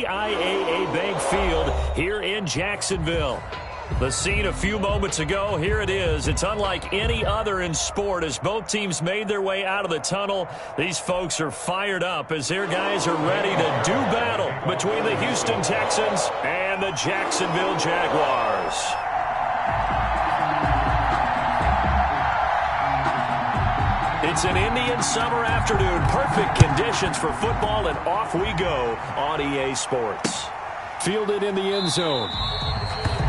TIAA Bank Field here in Jacksonville. The scene a few moments ago, here it is. It's unlike any other in sport as both teams made their way out of the tunnel. These folks are fired up as their guys are ready to do battle between the Houston Texans and the Jacksonville Jaguars. It's an Indian summer afternoon. Perfect conditions for football, and off we go on EA Sports. Fielded in the end zone.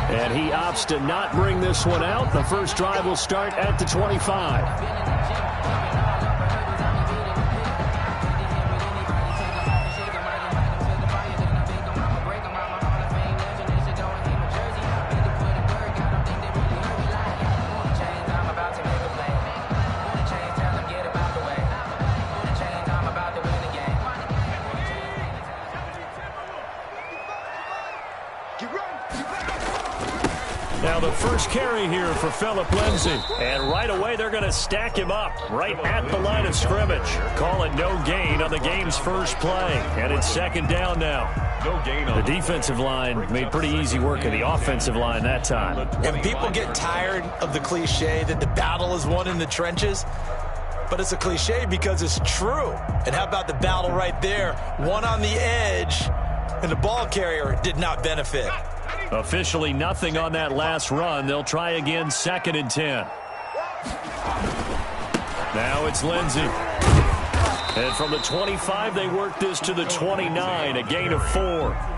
And he opts to not bring this one out. The first drive will start at the 25. Now the first carry here for Phillip Lindsay. And right away they're going to stack him up right at the line of scrimmage. Call it no gain on the game's first play. And it's second down now. No gain on the defensive line. Made pretty easy work of the offensive line that time. And people get tired of the cliche that the battle is won in the trenches. But it's a cliche because it's true. And how about the battle right there? One on the edge, and the ball carrier did not benefit. Officially nothing on that last run. They'll try again, 2nd and 10. Now it's Lindsay. And from the 25, they work this to the 29, a gain of 4.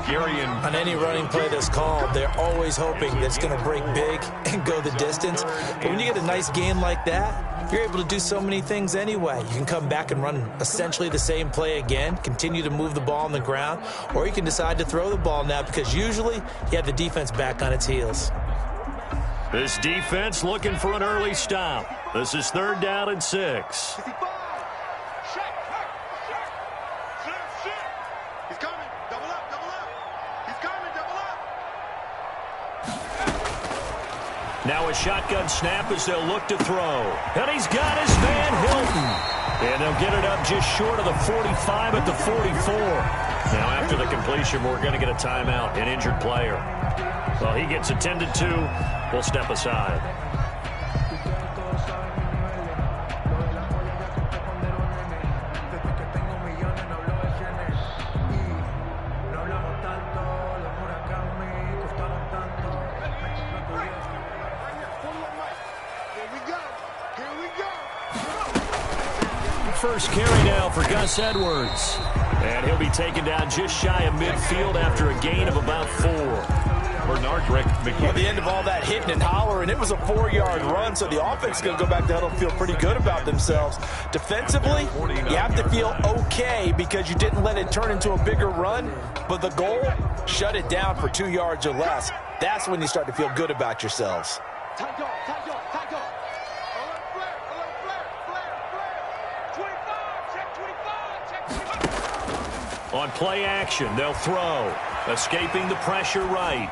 On any running play that's called, they're always hoping that it's going to break big and go the distance. But when you get a nice gain like that, you're able to do so many things anyway. You can come back and run essentially the same play again, continue to move the ball on the ground, or you can decide to throw the ball now because usually you have the defense back on its heels. This defense looking for an early stop. This is 3rd down and 6. Now a shotgun snap as they'll look to throw. And he's got his man Hilton. And they'll get it up just short of the 45 at the 44. Now after the completion, we're going to get a timeout, an injured player. Well, he gets attended to. We'll step aside. First carry now for Gus Edwards. And he'll be taken down just shy of midfield after a gain of about 4. At the end of all that hitting and hollering, it was a 4-yard run, so the offense is going to go back to huddle and feel pretty good about themselves. Defensively, you have to feel okay because you didn't let it turn into a bigger run, but the goal, shut it down for 2 yards or less. That's when you start to feel good about yourselves. On play action, they'll throw. Escaping the pressure right.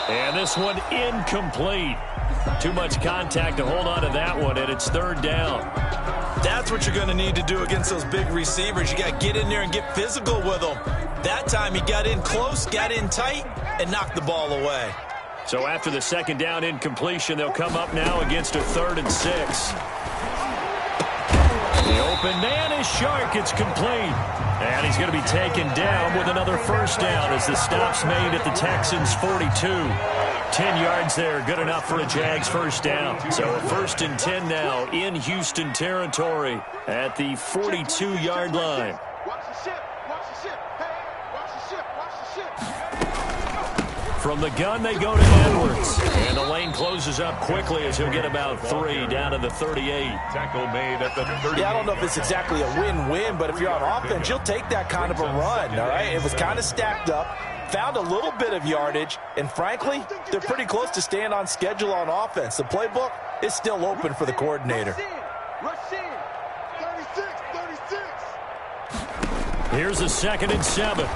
And this one incomplete. Too much contact to hold on to that one, and it's 3rd down. That's what you're going to need to do against those big receivers. You got to get in there and get physical with them. That time he got in close, got in tight, and knocked the ball away. So after the 2nd down incompletion, they'll come up now against a 3rd and 6. The open man is Shark. It's complete. And he's going to be taken down with another first down as the stop's made at the Texans' 42. 10 yards there, good enough for a Jags first down. So a 1st and 10 now in Houston territory at the 42-yard line. From the gun, they go to Edwards. And the lane closes up quickly as he'll get about 3 down to the 38. Tackle made at the 38. Yeah, I don't know if it's exactly a win-win, but if you're on offense, you'll take that kind of a run, all right? It was kind of stacked up, found a little bit of yardage, and frankly, they're pretty close to staying on schedule on offense. The playbook is still open for the coordinator. Here's a 2nd and 7.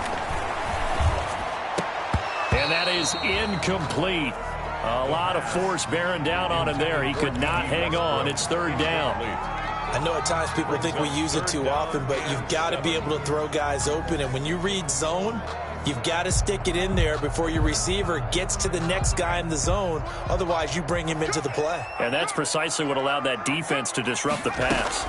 And that is incomplete. A lot of force bearing down on him there. He could not hang on. It's 3rd down. I know at times people think we use it too often, but you've got to be able to throw guys open. And when you read zone, you've got to stick it in there before your receiver gets to the next guy in the zone. Otherwise, you bring him into the play. And that's precisely what allowed that defense to disrupt the pass.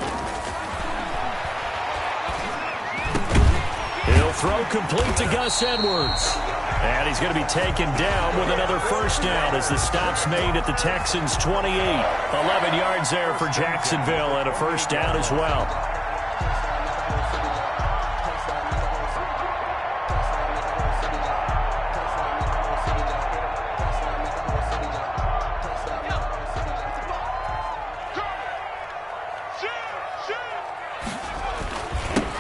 He'll throw complete to Gus Edwards. And he's going to be taken down with another first down as the stop's made at the Texans' 28. 11 yards there for Jacksonville and a first down as well.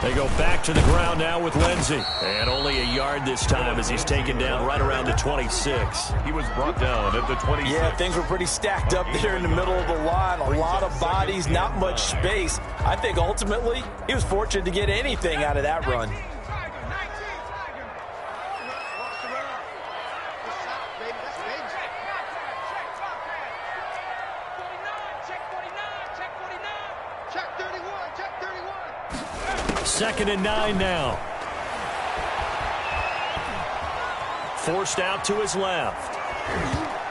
They go back to the ground now with Lindsey. And only a yard this time as he's taken down right around the 26. He was brought down at the 26. Yeah, things were pretty stacked up there in the middle of the line. A lot of bodies, not much space. I think ultimately he was fortunate to get anything out of that run. Second and 9 now. Forced out to his left.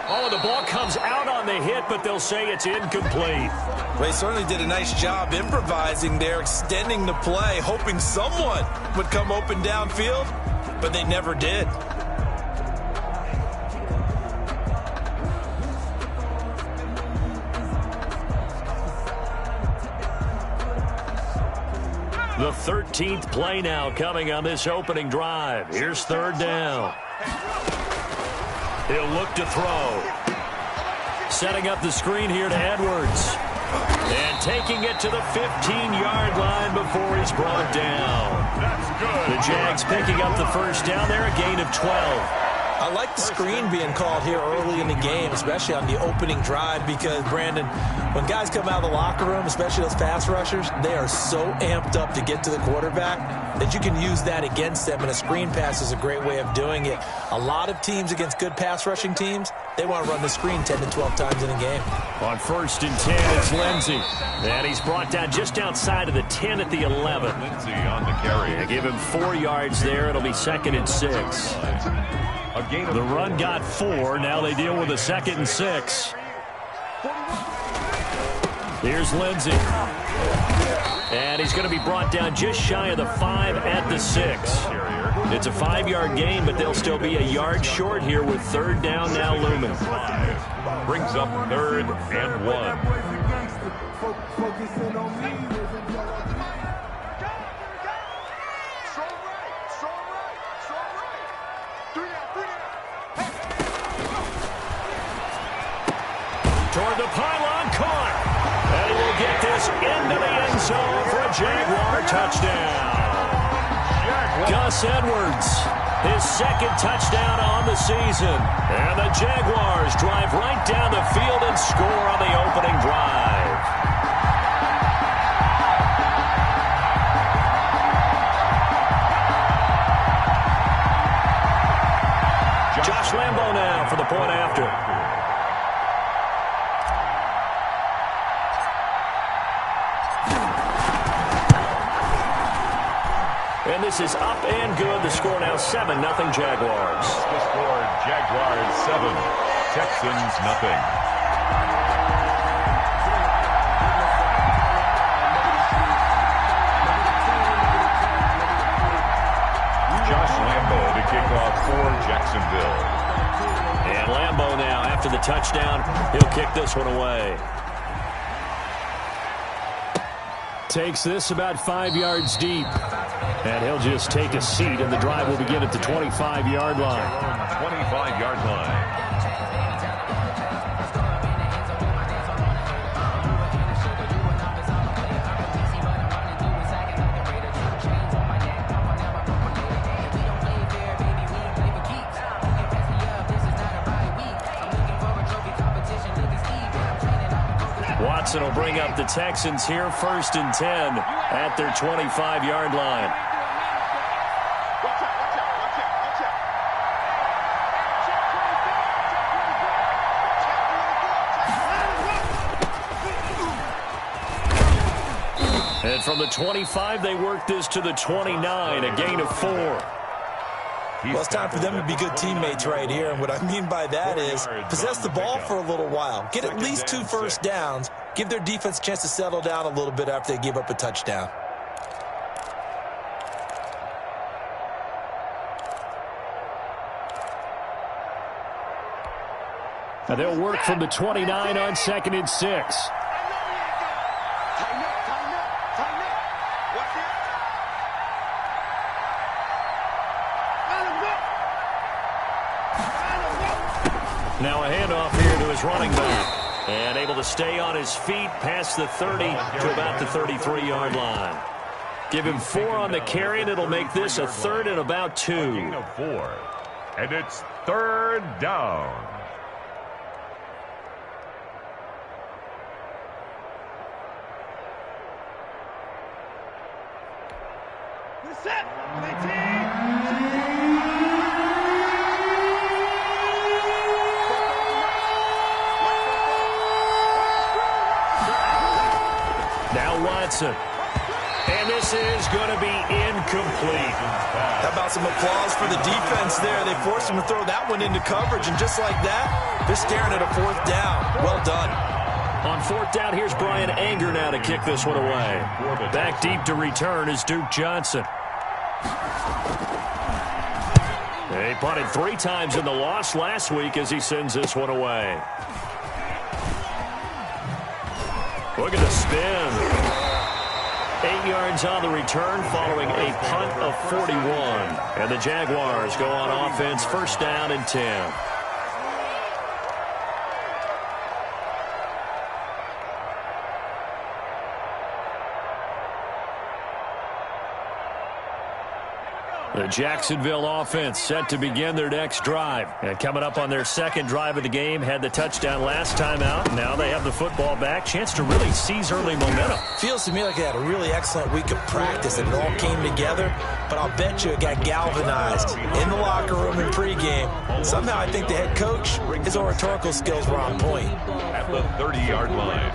Oh, the ball comes out on the hit, but they'll say it's incomplete. Well, they certainly did a nice job improvising there, extending the play, hoping someone would come open downfield, but they never did. The 13th play now coming on this opening drive. Here's third down. He'll look to throw. Setting up the screen here to Edwards. And taking it to the 15-yard line before he's brought down. That's good. The Jags picking up the first down there, a gain of 12. I like the screen being called here early in the game, especially on the opening drive, because, Brandon, when guys come out of the locker room, especially those pass rushers, they are so amped up to get to the quarterback that you can use that against them, and a screen pass is a great way of doing it. A lot of teams against good pass rushing teams, they want to run the screen 10 to 12 times in a game. On 1st and 10, it's Lindsey. And he's brought down just outside of the 10 at the 11. Lindsey on the carry. They give him 4 yards there. It'll be 2nd and 6. The run got 4. Now they deal with a 2nd and 6. Here's Lindsey. And he's going to be brought down just shy of the 5 at the 6. It's a 5-yard gain, but they'll still be a yard short here with third down now looming. Brings up 3rd and 1. Toward the pylon, caught. And he will get this into the end zone for a Jaguar touchdown. Gus Edwards, his 2nd touchdown on the season. And the Jaguars drive right down the field and score on the opening drive. Josh Lambo now for the point after. And this is up and good. The score now 7-0 Jaguars. The score, Jaguars 7, Texans nothing. Josh Lambo to kick off for Jacksonville. And Lambo now, after the touchdown, he'll kick this one away. Takes this about 5 yards deep. And he'll just take a seat, and the drive will begin at the 25-yard line. 25-yard line. Watson will bring up the Texans here, 1st and 10 at their 25-yard line. from the 25, they work this to the 29, a gain of 4. Well, it's time for them to be good teammates right here. And what I mean by that is possess the ball for a little while. Get at least 2 first downs. Give their defense a chance to settle down a little bit after they give up a touchdown. Now they'll work from the 29 on 2nd and 6. Now a handoff here to his running back. And able to stay on his feet past the 30 to about the 33-yard line. Give him 4 on the carry, and it'll make this a 3rd and about 2. Gain of 4. And it's 3rd down. Now Watson. And this is going to be incomplete. How about some applause for the defense there? They forced him to throw that one into coverage, and just like that, they're staring at a 4th down. Well done. On 4th down, here's Brian Anger now to kick this one away. Back deep to return is Duke Johnson. They punted 3 times in the loss last week as he sends this one away. Look at the spin. 8 yards on the return following a punt of 41. And the Jaguars go on offense, 1st down and 10. The Jacksonville offense set to begin their next drive. And coming up on their 2nd drive of the game, had the touchdown last time out. Now they have the football back. Chance to really seize early momentum. Feels to me like they had a really excellent week of practice and it all came together. But I'll bet you it got galvanized in the locker room in pregame. Somehow I think the head coach, his oratorical skills were on point. At the 30-yard line.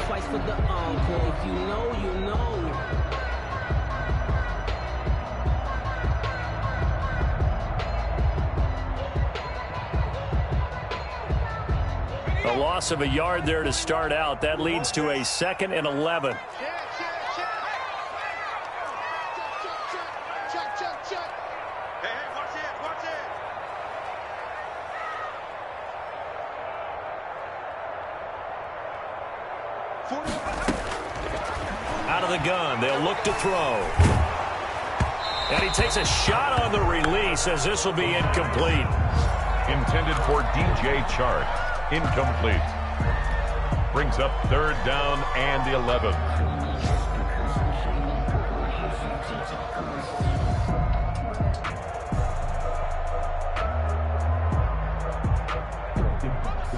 A loss of a yard there to start out. That leads to a 2nd and 11. Out of the gun, they'll look to throw. And he takes a shot on the release as this will be incomplete. Intended for DJ Chark. Incomplete. Brings up 3rd down and 11.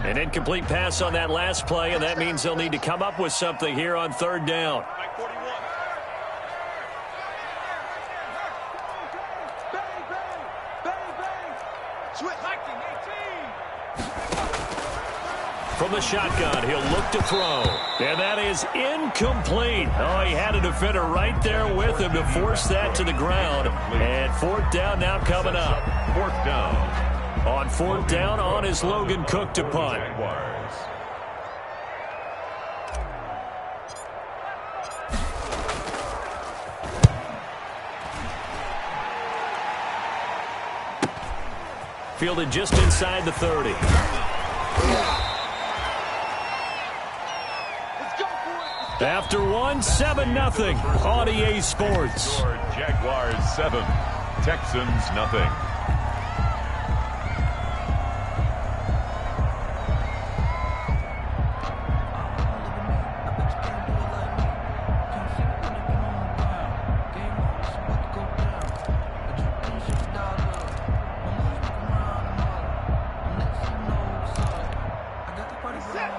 An incomplete pass on that last play, and that means they'll need to come up with something here on 3rd down. From the shotgun, he'll look to throw. And that is incomplete. Oh, he had a defender right there with him to force that to the ground. And 4th down now coming up. 4th down. On 4th down, on is Logan Cook to punt. Fielded just inside the 30. After one, 7-0 on EA Sports. Jaguars 7, Texans nothing.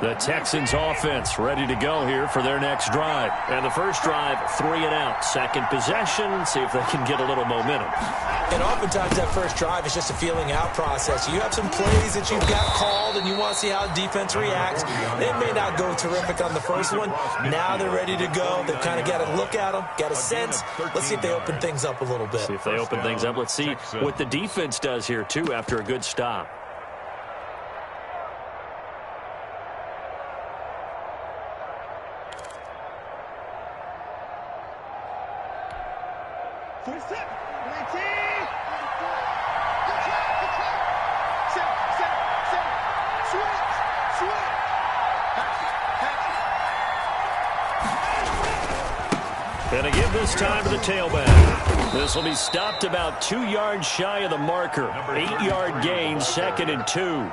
The Texans offense ready to go here for their next drive. And the first drive, 3 and out. Second possession, see if they can get a little momentum. And oftentimes that first drive is just a feeling out process. You have some plays that you've got called and you want to see how defense reacts. It may not go terrific on the first one. Now they're ready to go. They've kind of got to look at them, got a sense. Let's see if they open things up a little bit. See if they open things up. Let's see what the defense does here, too, after a good stop. And to give this time to the tailback. This will be stopped about 2 yards shy of the marker. 8-yard gain, 2nd and 2.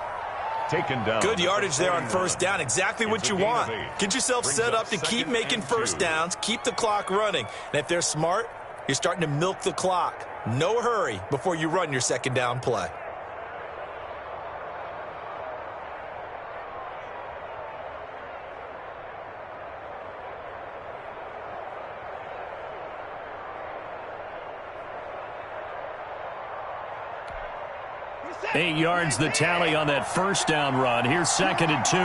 Taken down. Good yardage there on first down. Exactly what you want. Get yourself set up to keep making first downs, keep the clock running. And if they're smart, you're starting to milk the clock. No hurry before you run your second down play. Eight yards the tally on that first down run. Here's 2nd and 2.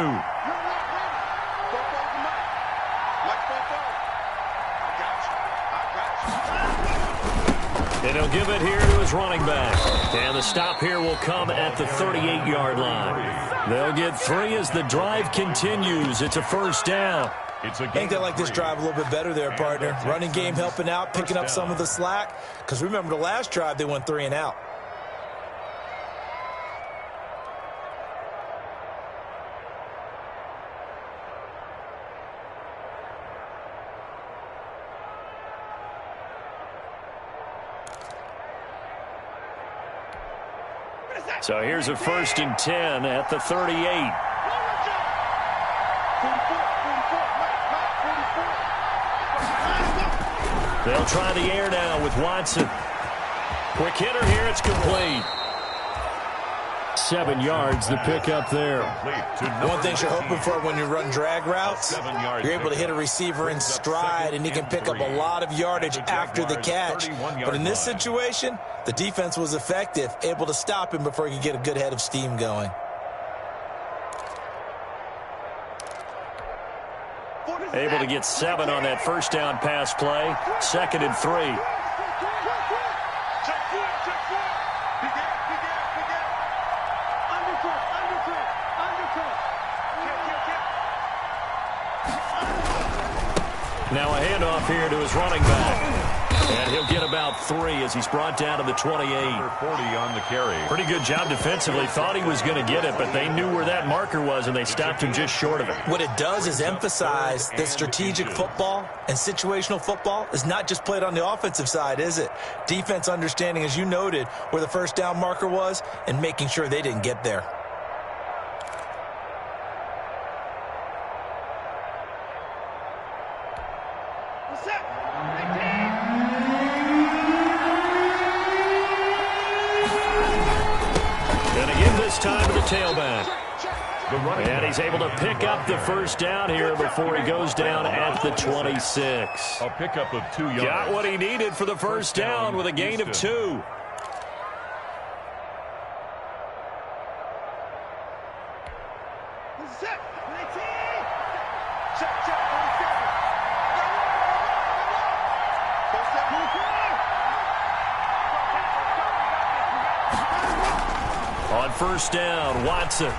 And he'll give it here to his running back. And the stop here will come at the 38-yard line. They'll get 3 as the drive continues. It's a first down. I think they like this drive a little bit better there, partner. Running game helping out, picking up some of the slack. Because remember the last drive, they went 3 and out. So here's a 1st and 10 at the 38. They'll try the air now with Watson. Quick hitter here. It's complete. 7 yards the pickup there. One thing you're hoping for when you run drag routes, you're able to hit a receiver in stride and he can pick up a lot of yardage after the catch. But in this situation, the defense was effective, able to stop him before he could get a good head of steam going. Able to get 7 on that first down pass play. 2nd and 3. Now a handoff here to his running back. And he'll get about 3 as he's brought down to the 28. 40 on the carry. Pretty good job defensively. Thought he was going to get it, but they knew where that marker was, and they stopped him just short of it. What it does is emphasize that strategic football and situational football is not just played on the offensive side, is it? Defense understanding, as you noted, where the first down marker was and making sure they didn't get there. Time to the tailback. And he's able to pick up the first down here before he goes down at the 26. A pickup of 2 yards. Got what he needed for the first down with a gain of 2. On first down, Watson.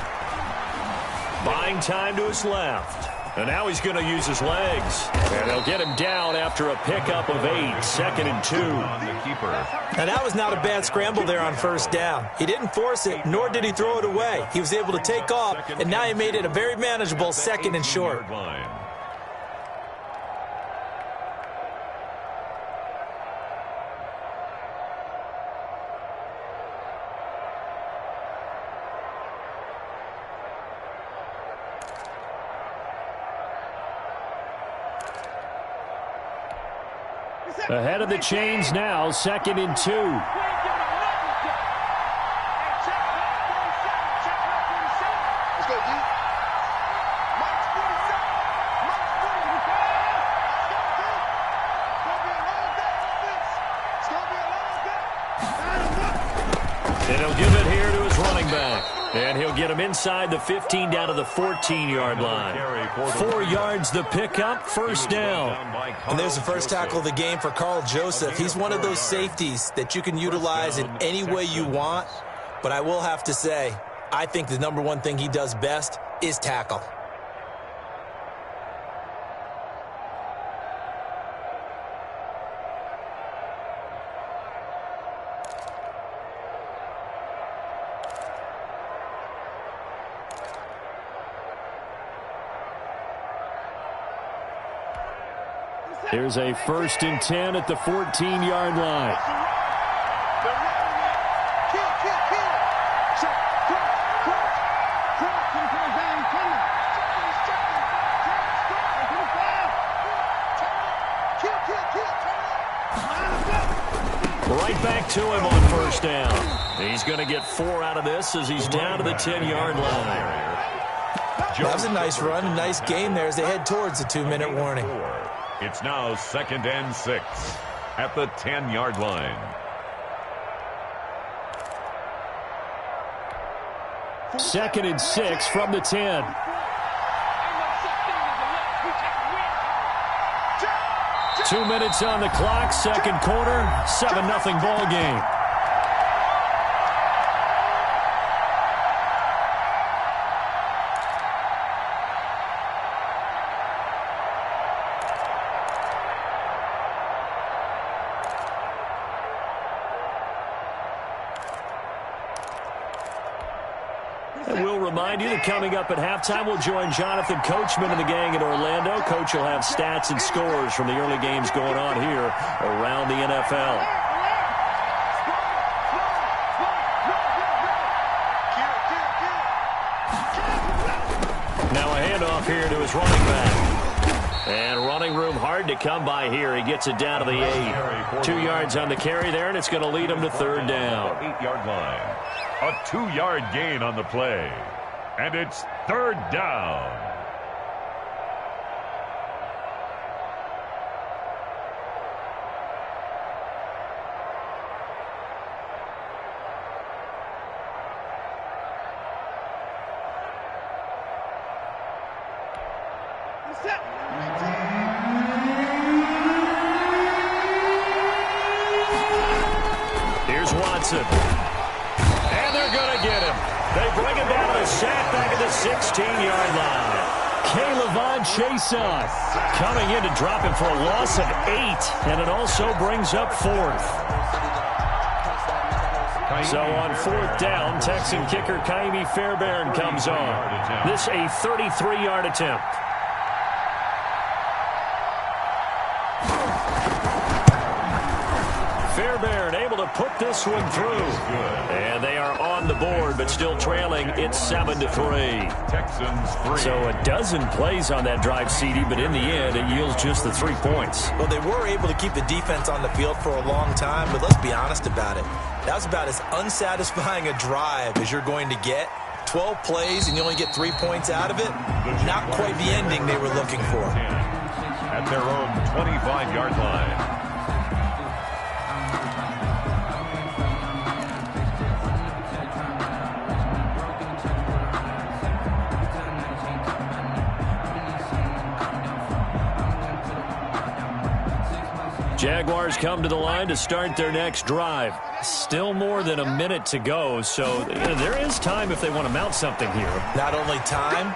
Buying time to his left. And now he's going to use his legs. And they'll get him down after a pickup of 8. 2nd and 2. Now that was not a bad scramble there on first down. He didn't force it, nor did he throw it away. He was able to take off, and now he made it a very manageable 2nd and short. Ahead of the chains now, 2nd and 2. And he'll give it here to his running back. And he'll get him inside the 15 down to the 14-yard line. 4 yards the pickup, first down. And there's the first tackle of the game for Carl Joseph. He's one of those safeties that you can utilize in any way you want. But I will have to say, I think the number one thing he does best is tackle. Here's a 1st and 10 at the 14-yard line. Right back to him on first down. He's going to get 4 out of this as he's down to the 10-yard line. That was a nice run, a nice game there as they head towards the 2-minute warning. It's now 2nd and 6 at the 10-yard line. Second and 6 from the 10. Two minutes on the clock, second quarter, 7-0 ball game. And we'll remind you that coming up at halftime, we'll join Jonathan Coachman and the gang in Orlando. Coach will have stats and scores from the early games going on here around the NFL. Now a handoff here to his running back. And running room hard to come by here. He gets it down to the 8. 2 yards on the carry there, and it's going to lead him to third down. 8-yard line. A 2-yard gain on the play. And it's third down. Here's Watson. And they're going to get him. They bring him down to the sack back at the 16-yard line. K'Lavon Chaisson coming in to drop him for a loss of 8. And it also brings up 4th. So on 4th down, Texan kicker Kaimi Fairbairn comes on. This a 33-yard attempt. Fairbairn able to put this one through. And they are on the board, but still trailing. It's 7-3. Texans 3. So a dozen plays on that drive, CD, but in the end, it yields just the 3 points. Well, they were able to keep the defense on the field for a long time, but let's be honest about it. That was about as unsatisfying a drive as you're going to get. 12 plays and you only get 3 points out of it. Not quite the ending they were looking for. At their own 25-yard line. Jaguars come to the line to start their next drive. Still more than a minute to go, so there is time if they want to mount something here. Not only time,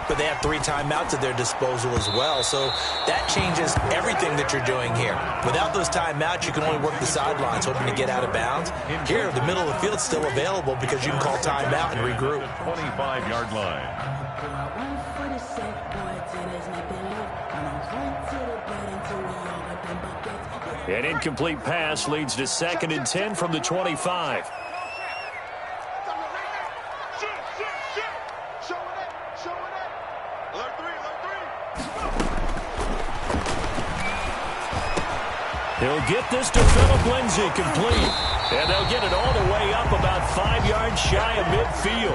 but they have 3 timeouts at their disposal as well. So that changes everything that you're doing here. Without those timeouts, you can only work the sidelines, hoping to get out of bounds. Here, the middle of the field's still available because you can call timeout and regroup. 25-yard line. An incomplete pass leads to 2nd and 10 from the 25. He'll get this to Phillip Lindsay complete. And they'll get it all the way up about 5 yards shy of midfield.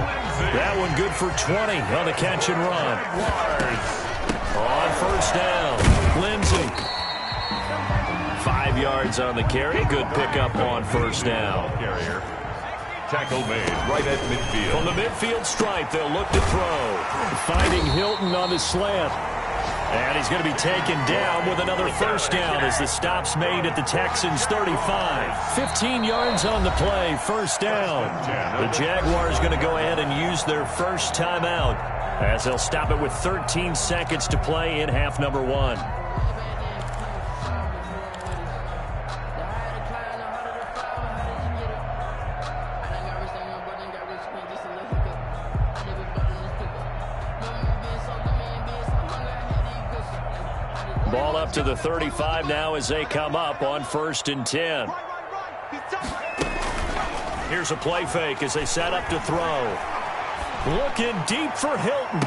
That one good for 20 on the catch and run. On first down, Lindsay. 5 yards on the carry. Good pickup on first down. tackle made right at midfield. From the midfield stripe, they'll look to throw. Finding Hilton on the slant. And he's going to be taken down with another first down as the stop's made at the Texans' 35. 15 yards on the play, first down. The Jaguars going to go ahead and use their first timeout as they'll stop it with 13 seconds to play in half number 1. Ball up to the 35 now as they come up on 1st and 10. Here's a play fake as they set up to throw. Looking deep for Hilton.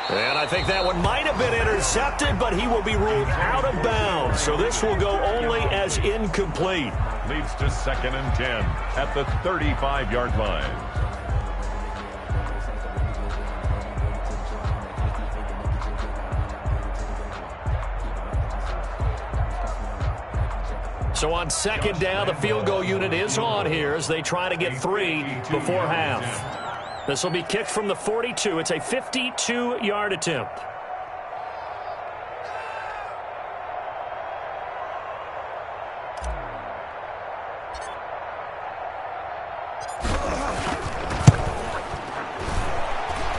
And I think that one might have been intercepted, but he will be ruled out of bounds. So this will go only as incomplete. Leads to 2nd and 10 at the 35-yard line. So on 2nd down, the field goal unit is on here as they try to get 3 before half. This will be kicked from the 42. It's a 52-yard attempt.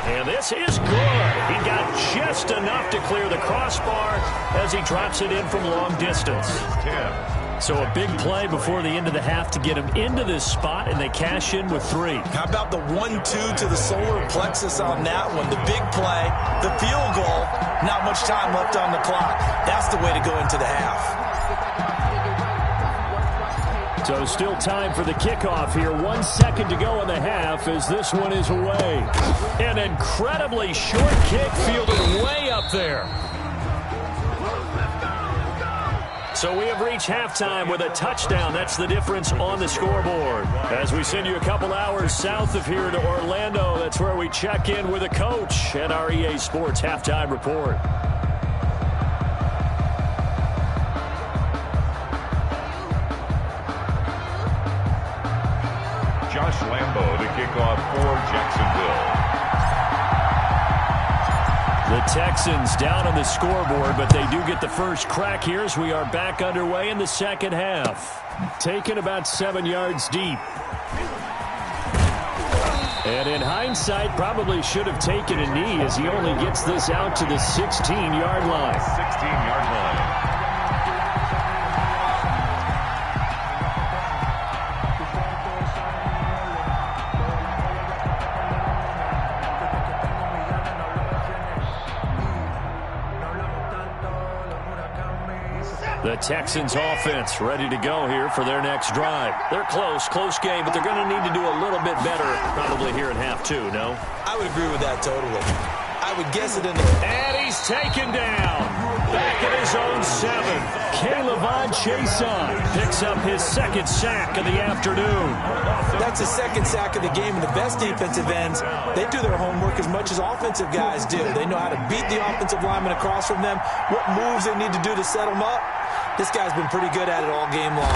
And this is good. He got just enough to clear the crossbar as he drops it in from long distance. So a big play before the end of the half to get him into this spot, and they cash in with 3. How about the 1-2 to the solar plexus on that one? The big play, the field goal, not much time left on the clock. That's the way to go into the half. So still time for the kickoff here. 1 second to go in the half as this one is away. An incredibly short kick fielded way up there. So we have reached halftime with a touchdown. That's the difference on the scoreboard. As we send you a couple hours south of here to Orlando, that's where we check in with a coach at our EA Sports Halftime Report. Josh Lambo to kick off for Jacksonville. The Texans down on the scoreboard, but they do get the first crack here as we are back underway in the second half. Taken about 7 yards deep. And in hindsight, probably should have taken a knee as he only gets this out to the 16-yard line. 16-yard line. The Texans offense ready to go here for their next drive. They're close game, but they're going to need to do a little bit better probably here in half 2, no? I would agree with that totally. I would guess it in the... And he's taken down. Back at his own 7. K'Lavon Chaisson picks up his 2nd sack of the afternoon. That's the 2nd sack of the game, and the best defensive ends, they do their homework as much as offensive guys do. They know how to beat the offensive lineman across from them, what moves they need to do to set them up. This guy's been pretty good at it all game long.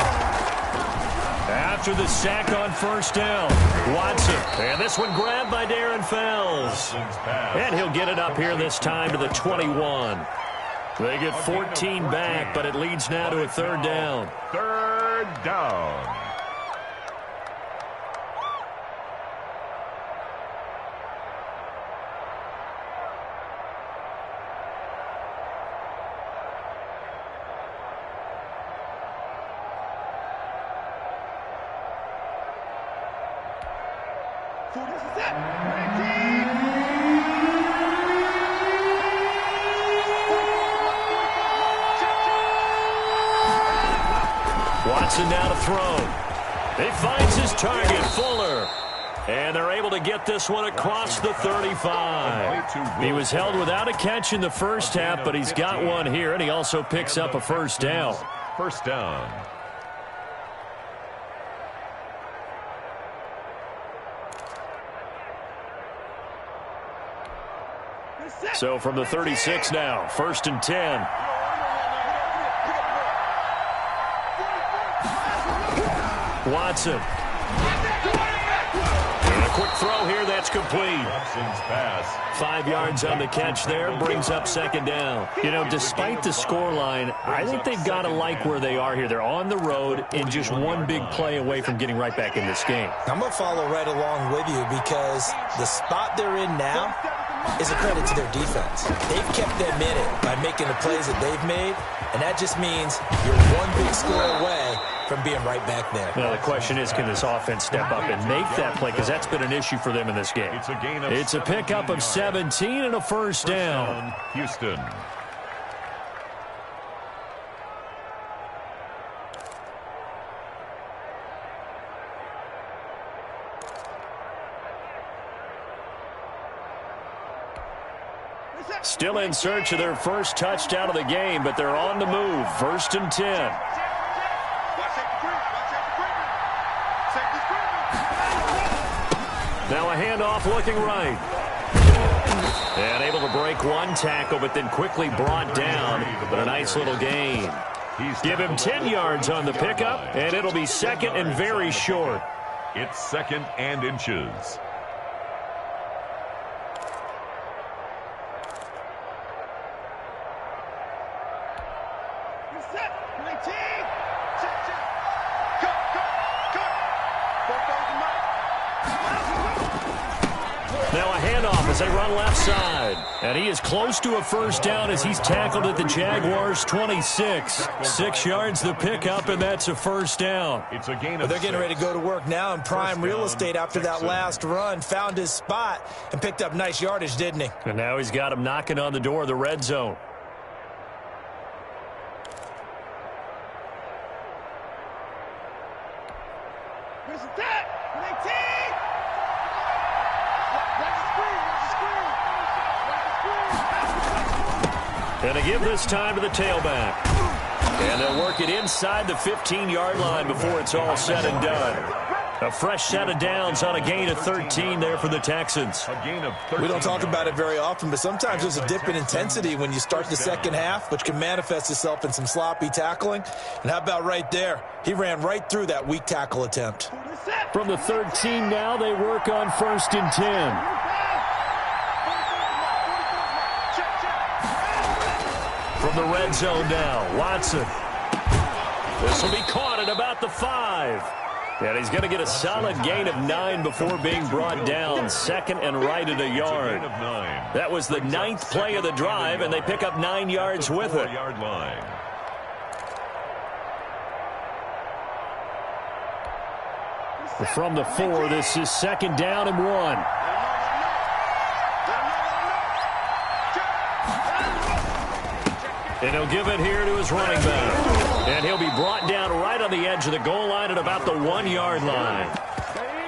After the sack on 1st down, Watson. And this one grabbed by Darren Fells. And he'll get it up here this time to the 21. They get 14 back, but it leads now to a 3rd down. 3rd down. Watson now to throw. He finds his target, Fuller. And they're able to get this one across the 35. He was held without a catch in the first half, but he's got one here, and he also picks up a 1st down. 1st down. So from the 36 now, 1st and 10. Watson. It's complete. Pass. 5 yards on the catch there, brings up second down. You know, despite the scoreline, I think they've got to like where they are here. They're on the road and just one big play away from getting right back in this game. I'm going to follow right along with you because the spot they're in now is a credit to their defense. They've kept them in it by making the plays that they've made, and that just means you're one big score away from being right back there. Now, the question is, can this offense step up and make that play? Because that's been an issue for them in this game. It's a pickup of 17 and a first down. Houston. Still in search of their first touchdown of the game, but they're on the move. 1st and 10. Now a handoff looking right. And able to break one tackle, but then quickly brought down. But a nice little gain. Give him 10 yards on the pickup, and it'll be second and very short. It's 2nd and inches. Now a handoff as they run left side. And he is close to a first down as he's tackled at the Jaguars' 26. 6 yards the pickup, and that's a first down. It's a gain But of they're getting 6. ready to go to work now in prime real estate after that last run. Found his spot and picked up nice yardage, didn't he? And now he's got him knocking on the door of the red zone. And they give this time to the tailback. And they'll work it inside the 15-yard line before it's all said and done. A fresh set of downs on a gain of 13 there for the Texans. A gain of 13. We don't talk about it very often, but sometimes there's a dip in intensity when you start the second half, which can manifest itself in some sloppy tackling. And how about right there? He ran right through that weak tackle attempt. From the 13 now, they work on 1st and 10. From the red zone now, Watson. This will be caught at about the 5. And he's going to get a solid gain of 9 before being brought down. 2nd and right at a yard. That was the 9th play of the drive, and they pick up 9 yards with it. From the 4, this is 2nd down and 1. And he'll give it here to his running back. And he'll be brought down right on the edge of the goal line at about the 1-yard line.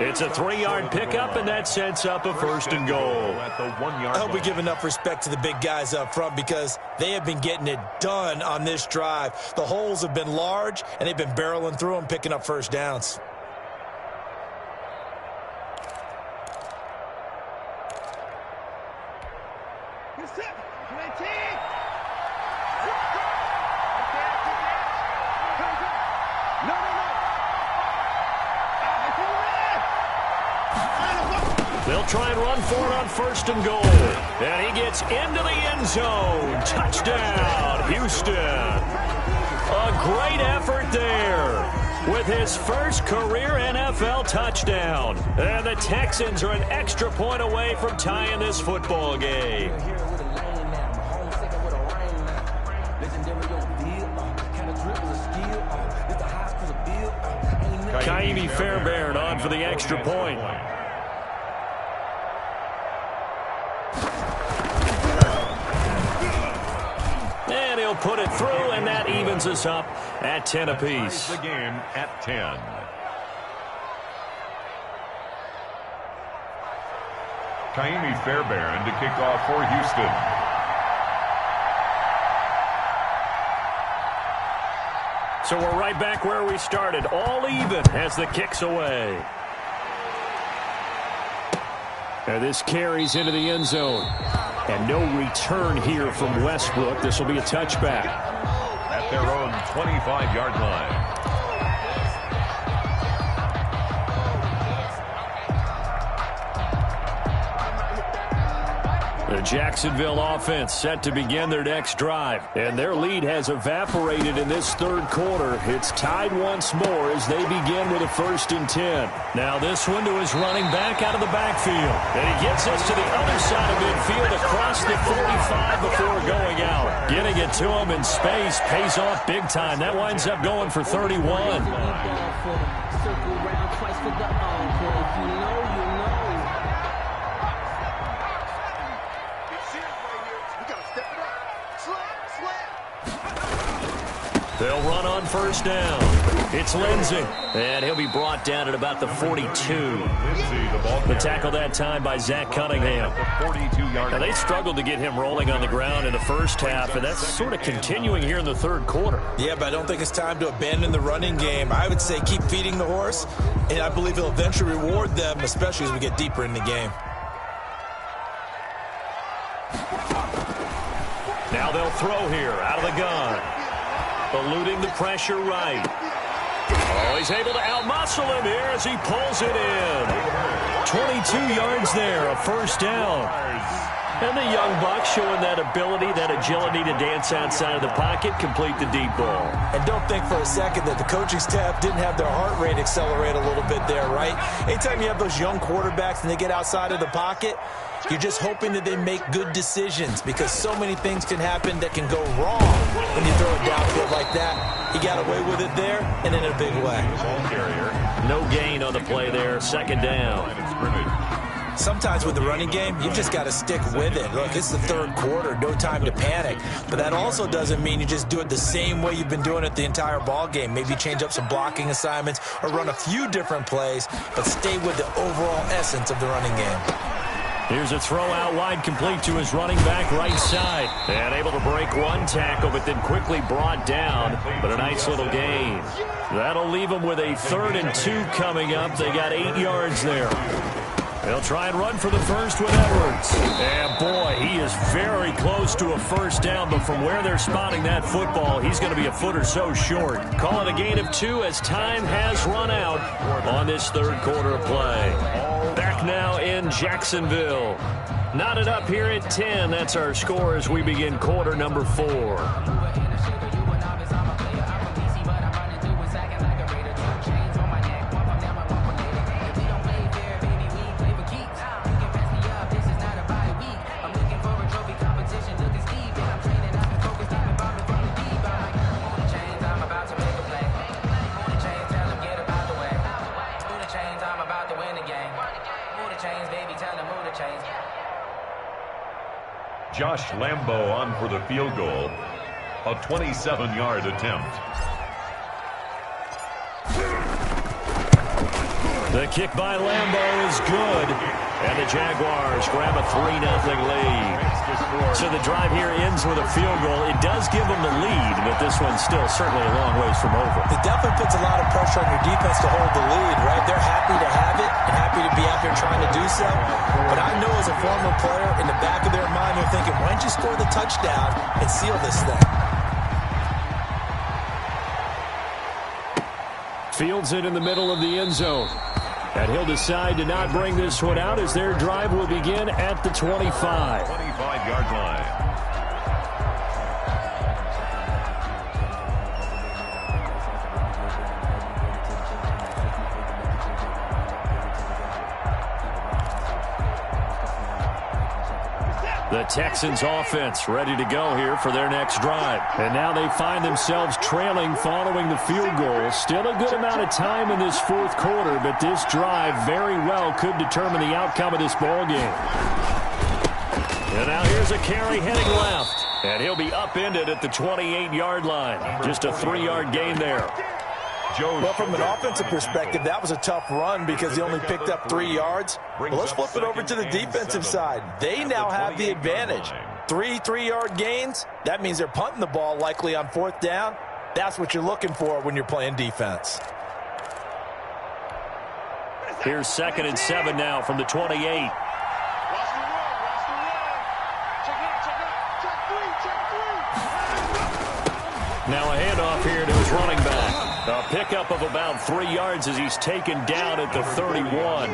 It's a 3-yard pickup, and that sets up a 1st and goal. I hope we give enough respect to the big guys up front because they have been getting it done on this drive. The holes have been large, and they've been barreling through them, picking up first downs. They'll try and run for it on 1st and goal. And he gets into the end zone. Touchdown, Houston. A great effort there with his first career NFL touchdown. And the Texans are an extra point away from tying this football game. Kaimi Fairbairn on for the extra point. And he'll put it through, and that evens us up at 10 apiece. The game at 10. Kaimi Fairbairn to kick off for Houston. So we're right back where we started, all even as the kick's away. And this carries into the end zone. And no return here from Westbrook. This will be a touchback. At their own 25-yard line. The Jacksonville offense set to begin their next drive, and their lead has evaporated in this third quarter. It's tied once more as they begin with a 1st and 10. Now this one to his running back out of the backfield, and he gets us to the other side of midfield across the 45 before going out. Getting it to him in space pays off big time. That winds up going for 31. They'll run on 1st down. It's Lindsey, and he'll be brought down at about the 42. The tackle that time by Zach Cunningham. Now, they struggled to get him rolling on the ground in the first half, and that's sort of continuing here in the third quarter. Yeah, but I don't think it's time to abandon the running game. I would say keep feeding the horse, and I believe he'll eventually reward them, especially as we get deeper in the game. Now they'll throw here out of the gun. Eluding the pressure right. Oh, he's able to outmuscle him here as he pulls it in. 22 yards there, a 1st down. And the young buck showing that ability, that agility to dance outside of the pocket, complete the deep ball. And don't think for a second that the coaching staff didn't have their heart rate accelerate a little bit there, right? Anytime you have those young quarterbacks and they get outside of the pocket, you're just hoping that they make good decisions because so many things can happen that can go wrong when you throw it downfield like that. He got away with it there and in a big way. No gain on the play there, 2nd down. Sometimes with the running game, you've just got to stick with it. Look, it's the third quarter, no time to panic. But that also doesn't mean you just do it the same way you've been doing it the entire ball game. Maybe change up some blocking assignments or run a few different plays, but stay with the overall essence of the running game. Here's a throw out wide, complete to his running back right side. And able to break one tackle, but then quickly brought down. But a nice little gain. That'll leave him with a 3rd and 2 coming up. They got 8 yards there. They'll try and run for the first with Edwards. And boy, he is very close to a 1st down, but from where they're spotting that football, he's going to be a foot or so short. Call it a gain of 2 as time has run out on this third quarter of play. Back now in Jacksonville. Knotted up here at 10. That's our score as we begin quarter number 4. Josh Lambo on for the field goal. A 27-yard attempt. The kick by Lambo is good. And the Jaguars grab a 3-0 lead. So the drive here ends with a field goal. It does give them the lead, but this one's still certainly a long ways from over. It definitely puts a lot of pressure on your defense to hold the lead, right? They're happy to have it and happy to be out there trying to do so. But I know as a former player, in the back of their mind, they're thinking, why don't you score the touchdown and seal this thing? Fields it in the middle of the end zone. And he'll decide to not bring this one out as their drive will begin at the 25. 25-yard line. The Texans offense ready to go here for their next drive. And now they find themselves trailing following the field goal. Still a good amount of time in this fourth quarter, but this drive very well could determine the outcome of this ball game. And now here's a carry heading left. And he'll be upended at the 28-yard line. Just a 3-yard gain there. Well, from an offensive perspective, that was a tough run because he only picked up 3 yards. Well, let's flip it over to the defensive side. They now have the advantage. 3-3-yard gains. That means they're punting the ball likely on 4th down. That's what you're looking for when you're playing defense. Here's 2nd and 7 now from the 28. Now a handoff here to his running back. A pickup of about 3 yards as he's taken down at the 31.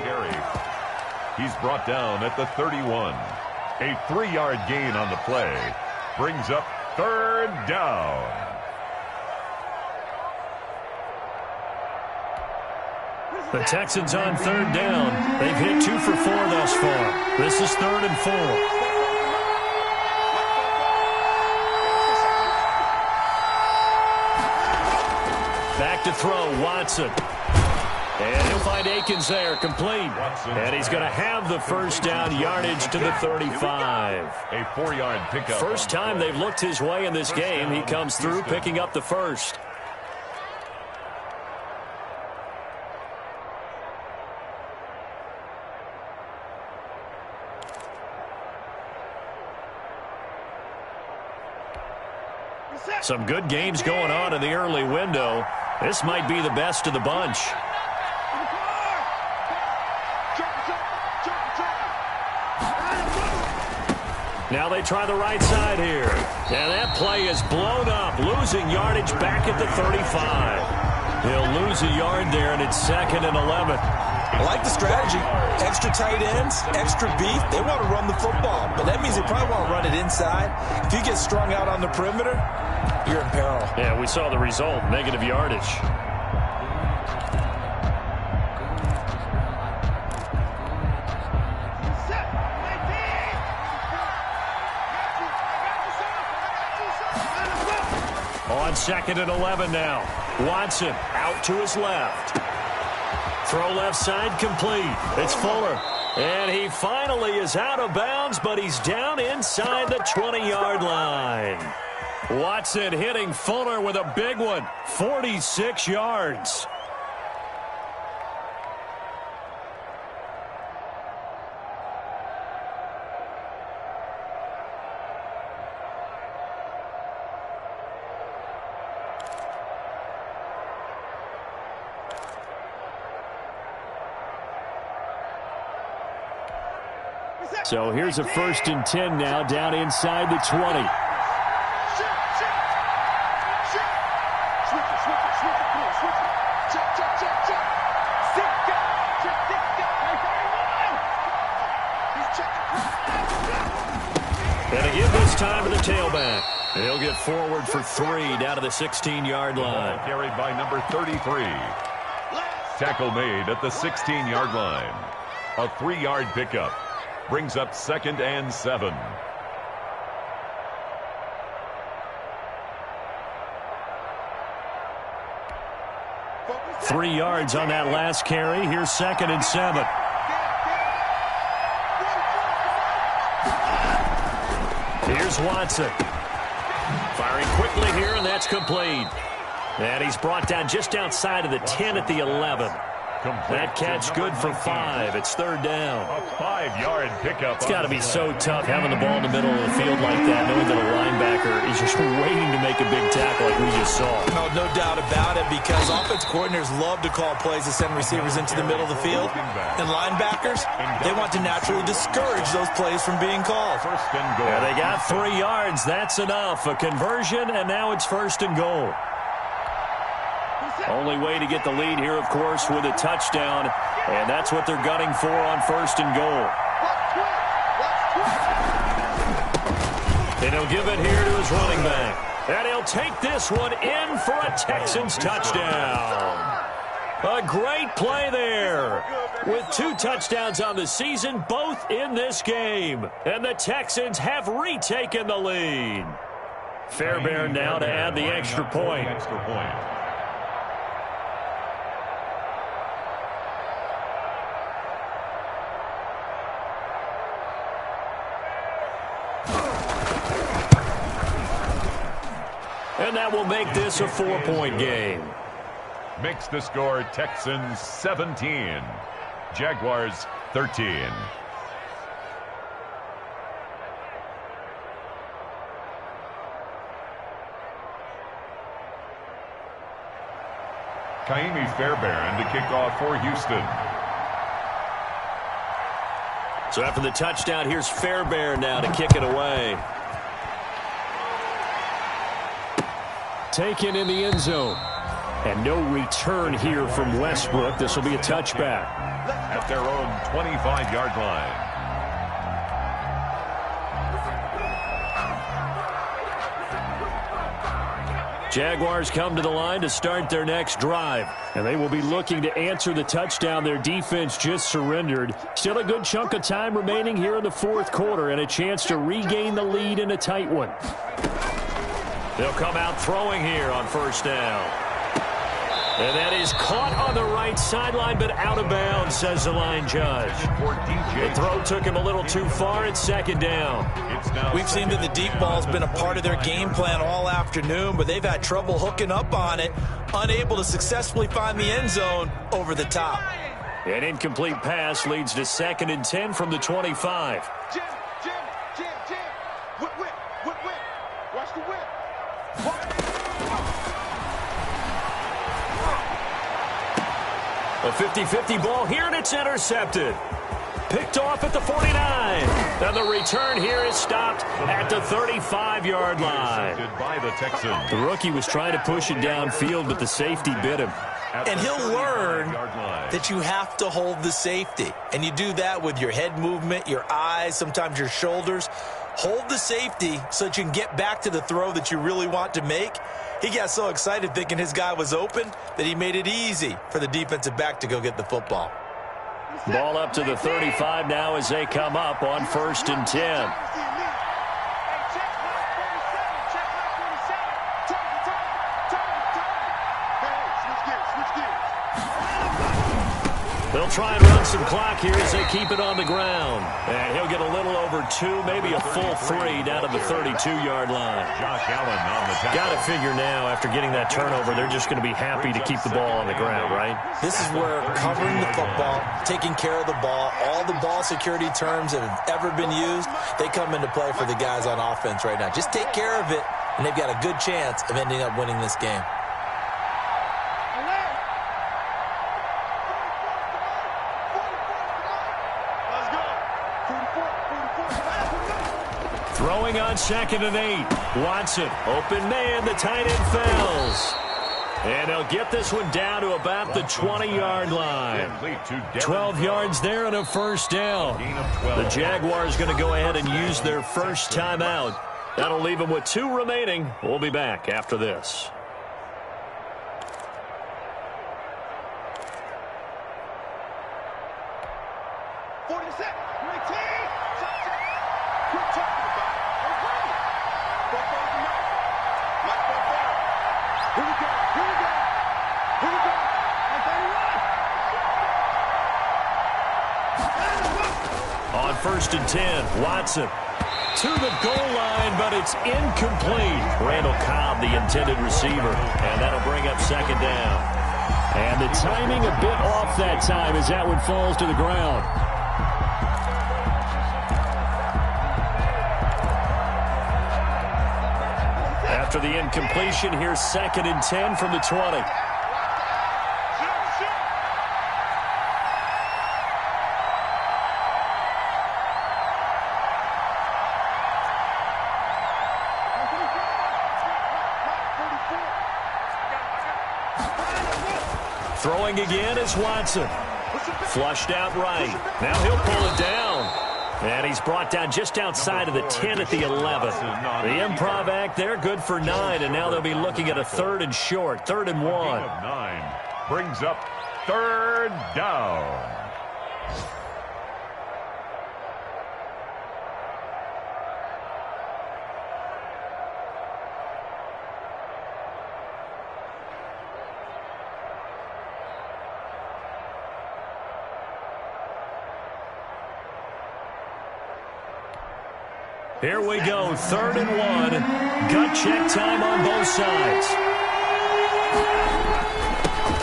He's brought down at the 31. A 3-yard gain on the play brings up third down. The Texans on third down. They've hit 2 for 4 thus far. This is 3rd and 4. Back to throw, Watson. And he'll find Akins there, complete. And he's going to have the first down, yardage to the 35. A 4-yard pickup. First time they've looked his way in this game. He comes through picking up the first. Some good games going on in the early window. This might be the best of the bunch. Now they try the right side here. And that play is blown up, losing yardage back at the 35. He'll lose a yard there, and it's 2nd and 11. I like the strategy. Extra tight ends, extra beef. They want to run the football, but that means they probably want to run it inside. If you get strung out on the perimeter, you're in peril. Yeah, we saw the result, negative yardage. On 2nd and 11 now. Watson out to his left. Throw left side complete. It's Fuller. And he finally is out of bounds, but he's down inside the 20-yard line. Watson hitting Fuller with a big one. 46 yards. So here's a 1st and 10 now, down inside the 20. And to give this time to the tailback. He'll get forward for 3 down to the 16-yard line. Carried by number 33. Tackle made at the 16-yard line. A 3-yard pickup. Brings up 2nd and 7. Three yards on that last carry. Here's 2nd and 7. Here's Watson. Firing quickly here, and that's complete. And he's brought down just outside of the 10 at the 11. That catch good for 5. It's 3rd down. A 5-yard pickup. It's got to be so tough having the ball in the middle of the field like that, knowing that a linebacker is just waiting to make a big tackle like we just saw. No doubt about it, because offense coordinators love to call plays to send receivers into the middle of the field. And linebackers, they want to naturally discourage those plays from being called. 1st and goal. Yeah, they got 3 yards. That's enough. A conversion, and now it's 1st and goal. Only way to get the lead here, of course, with a touchdown. And that's what they're gunning for on 1st and goal. And he'll give it here to his running back. And he'll take this one in for a Texans touchdown. A great play there. With 2 touchdowns on the season, both in this game. And the Texans have retaken the lead. Fairbairn now to add the extra point. And that will make this a 4-point game. Makes the score Texans 17, Jaguars 13. Kaimi Fairbairn to kick off for Houston. So after the touchdown, here's Fairbairn now to kick it away. Taken in the end zone. And no return here from Westbrook. This will be a touchback. At their own 25-yard line. Jaguars come to the line to start their next drive. And they will be looking to answer the touchdown their defense just surrendered. Still a good chunk of time remaining here in the fourth quarter and a chance to regain the lead in a tight one. They'll come out throwing here on first down. And that is caught on the right sideline, but out of bounds, says the line judge. The throw took him a little too far. It's second down. We've seen that the deep ball's been a part of their game plan all afternoon, but they've had trouble hooking up on it, unable to successfully find the end zone over the top. An incomplete pass leads to 2nd and 10 from the 25. Jim. Whip. Watch the whip. A 50-50 ball here, and it's intercepted. Picked off at the 49. And the return here is stopped at the 35-yard line. By the Texans. The rookie was trying to push it downfield, but the safety bit him. And he'll learn that you have to hold the safety. And you do that with your head movement, your eyes, sometimes your shoulders. Hold the safety so that you can get back to the throw that you really want to make. He got so excited thinking his guy was open that he made it easy for the defensive back to go get the football. Ball up to the 35 now as they come up on 1st and 10. They'll try and run some clock here as they keep it on the ground. And he'll get a little over 2, maybe a full 3 down to the 32-yard line. Josh Allen on the tackle. Got to figure now, after getting that turnover, they're just going to be happy to keep the ball on the ground, right? This is where covering the football, taking care of the ball, all the ball security terms that have ever been used, they come into play for the guys on offense right now. Just take care of it, and they've got a good chance of ending up winning this game. Throwing on 2nd and 8. Watson, open man, the tight end falls. And they'll get this one down to about the 20-yard line. 12 yards there and a first down. The Jaguars going to go ahead and use their first timeout. That'll leave them with 2 remaining. We'll be back after this. On 1st and 10, Watson to the goal line, but it's incomplete. Randall Cobb, the intended receiver, and that'll bring up 2nd down. And the timing a bit off that time as that one falls to the ground. After the incompletion, here's 2nd and 10 from the 20. Throwing again is Watson. Flushed out right. Now he'll pull it down. And he's brought down just outside of the 10 at the 11. The improv act there, good for 9. And now they'll be looking at a 3rd and short, 3rd and 1. 9 brings up 3rd down. Here we go, 3rd and 1. Gut check time on both sides.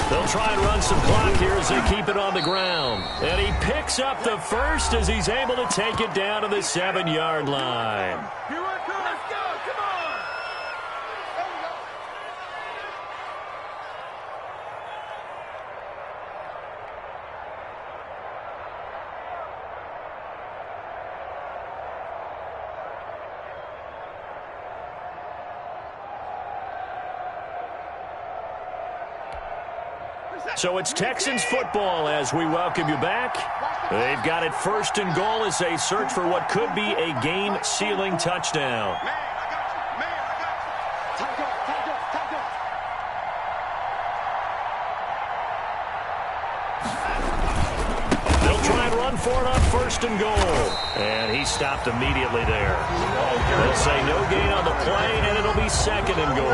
They'll try and run some clock here as they keep it on the ground. And he picks up the first as he's able to take it down to the 7-yard line. Let's go, come on! So it's Texans football as we welcome you back. They've got it 1st and goal as they search for what could be a game-sealing touchdown. for it on first and goal. And he stopped immediately there. They'll say no gain on the play, and it'll be second and goal.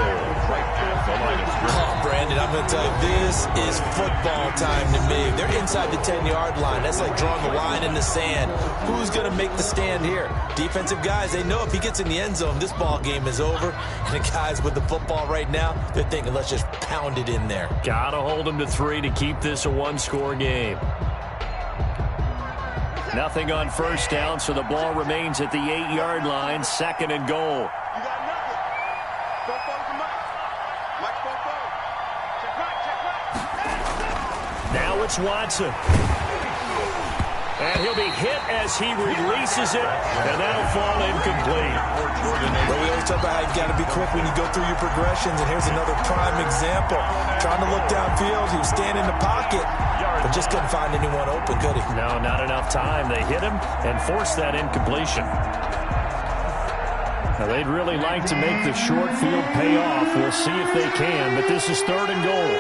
Oh, Brandon, I'm going to tell you, this is football time to me. They're inside the 10-yard line. That's like drawing the line in the sand. Who's going to make the stand here? Defensive guys, they know if he gets in the end zone, this ball game is over. And the guys with the football right now, they're thinking, let's just pound it in there. Got to hold him to 3 to keep this a one-score game. Nothing on first down, so the ball remains at the 8-yard line, second and goal. You got nothing. Four to Mike. Mike, 4-4. Check right. Now it's Watson. And he'll be hit as he releases it, and that'll fall incomplete. Well, we always talk about how you've got to be quick when you go through your progressions, and here's another prime example. Trying to look downfield, he was standing in the pocket, but just couldn't find anyone open, could he? No, not enough time. They hit him and forced that incompletion. Now, they'd really like to make the short field pay off. We'll see if they can, but this is third and goal.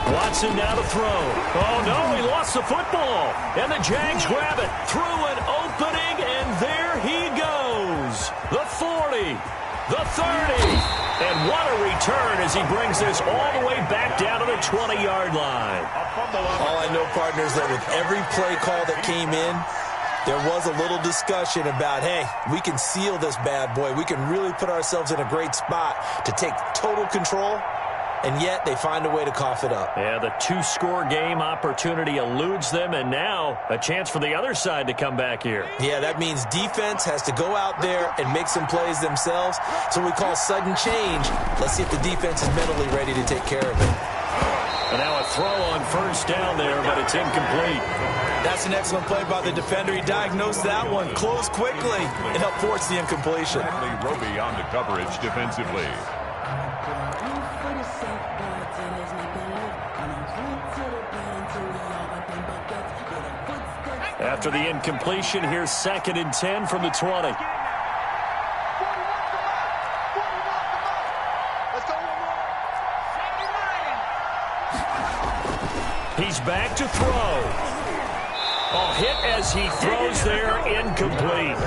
Watson now to throw. Oh, no, he lost the football. And the Jags grab it through an opening, and there he goes. The 40, the 30. And what a return as he brings this all the way back down to the 20-yard line. All I know, partners, that with every play call that came in, there was a little discussion about, hey, we can seal this bad boy. We can really put ourselves in a great spot to take total control. And yet they find a way to cough it up. Yeah, the 2-score game opportunity eludes them, and now a chance for the other side to come back here. Yeah, that means defense has to go out there and make some plays themselves. So we call sudden change. Let's see if the defense is mentally ready to take care of it. And now a throw on first down there, but it's incomplete. That's an excellent play by the defender. He diagnosed that one, closed quickly, and helped force the incompletion. Roby on the coverage defensively. After the incompletion, here's second and 10 from the 20. Let's go one more. He's back to throw. Oh, hit as he throws there, incomplete.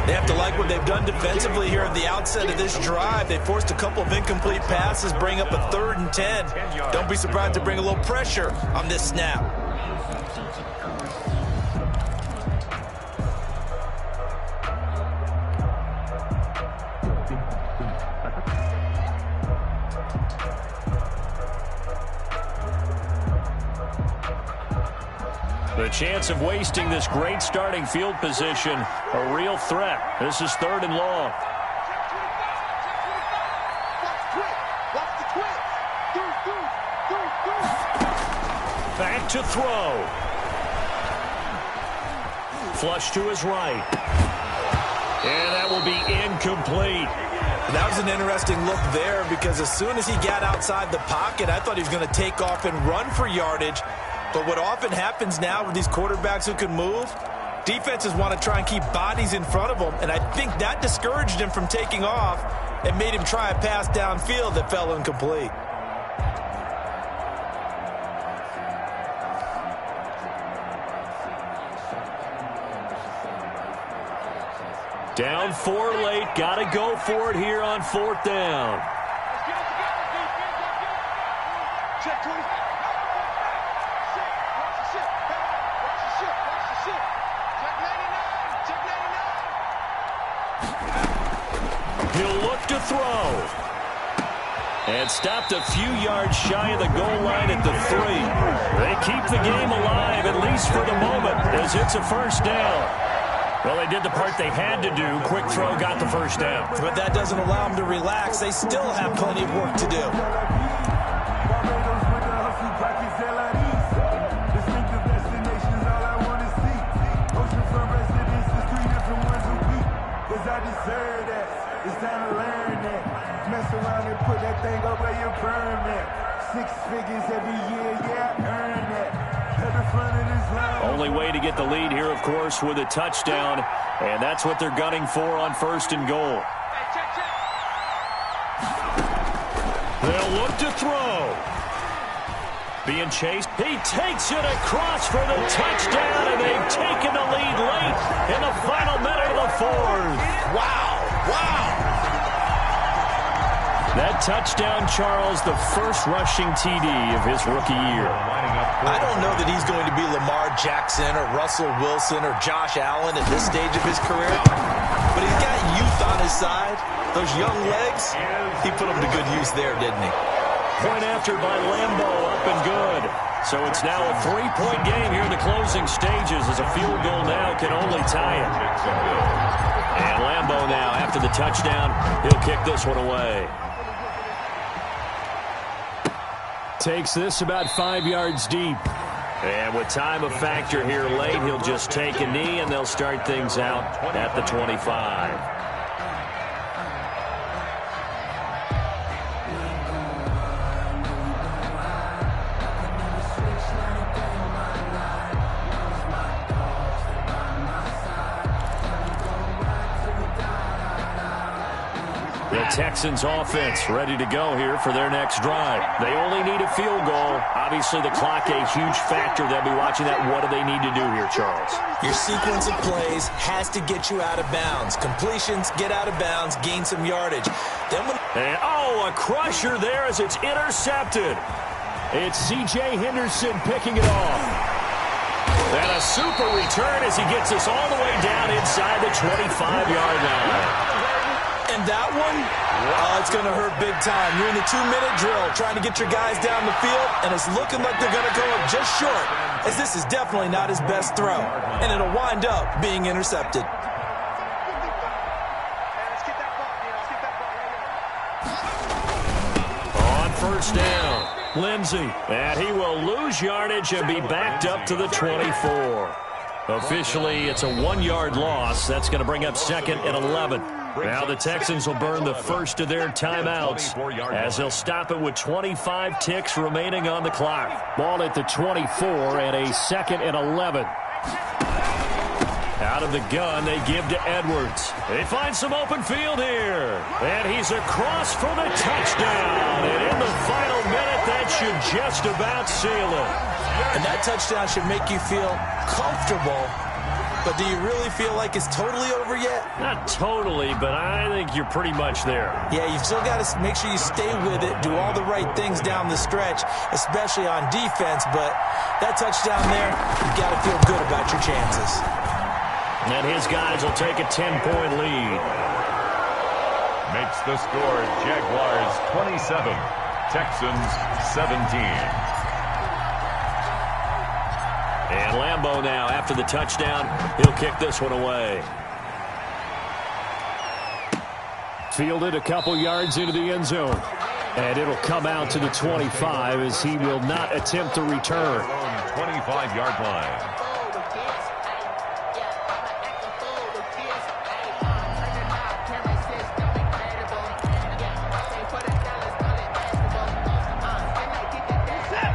They have to like what they've done defensively here at the outset of this drive. They forced a couple of incomplete passes, bring up a 3rd and 10. Don't be surprised to bring a little pressure on this snap. The chance of wasting this great starting field position, a real threat. This is 3rd and long. Back to throw. Flush to his right. And that will be incomplete. That was an interesting look there because as soon as he got outside the pocket, I thought he was going to take off and run for yardage. But what often happens now with these quarterbacks who can move, defenses want to try and keep bodies in front of them, and I think that discouraged him from taking off and made him try a pass downfield that fell incomplete. Down 4 late, got to go for it here on 4th down. Let's get it together, defense. Check 20. He'll look to throw. And stopped a few yards shy of the goal line at the 3. They keep the game alive, at least for the moment, as it's a first down. Well, they did the part they had to do. Quick throw got the first down. But that doesn't allow them to relax. They still have plenty of work to do. It's time to learn that. Mess around and put that thing up where you burn that. 6 figures every year, yeah, earn that. At the front of this line. Only way to get the lead here, of course, with a touchdown. And that's what they're gunning for on 1st and goal. They'll look to throw. being chased. He takes it across for the touchdown, and they've taken the lead late in the final minute of the fourth. Wow. That touchdown, Charles, the first rushing TD of his rookie year. I don't know that he's going to be Lamar Jackson or Russell Wilson or Josh Allen at this stage of his career, but he's got youth on his side. Those young legs, he put them to good use there, didn't he? Point after by Lambo, up and good. So it's now a 3-point game here in the closing stages as a field goal now can only tie it. And Lambo now, after the touchdown, he'll kick this one away. Takes this about 5 yards deep. And with time a factor here late, he'll just take a knee, and they'll start things out at the 25. Texans offense ready to go here for their next drive. They only need a field goal. Obviously, the clock a huge factor. They'll be watching that. What do they need to do here, Charles? Your sequence of plays has to get you out of bounds. Completions, get out of bounds, gain some yardage. Then and, a crusher there as it's intercepted. It's C.J. Henderson picking it off. And a super return as he gets us all the way down inside the 25-yard line. And that one, it's going to hurt big time. You're in the 2-minute drill trying to get your guys down the field, and it's looking like they're going to go up just short, as this is definitely not his best throw, and it'll wind up being intercepted. On first down, Lindsey, and he will lose yardage and be backed up to the 24. Officially, it's a 1-yard loss. That's going to bring up 2nd and 11. Now the Texans will burn the first of their timeouts as they'll stop it with 25 ticks remaining on the clock. Ball at the 24 and a 2nd and 11. Out of the gun, they give to Edwards. They find some open field here. And he's across for the touchdown. And in the final minute, that should just about seal it. And that touchdown should make you feel comfortable. But do you really feel like it's totally over yet? Not totally, but I think you're pretty much there. Yeah, you've still got to make sure you stay with it, do all the right things down the stretch, especially on defense. But that touchdown there, you've got to feel good about your chances. And his guys will take a 10-point lead. Makes the score Jaguars 27, Texans 17. And Lambo now, after the touchdown, he'll kick this one away. Fielded a couple yards into the end zone. And it'll come out to the 25 as he will not attempt to return. 25-yard line.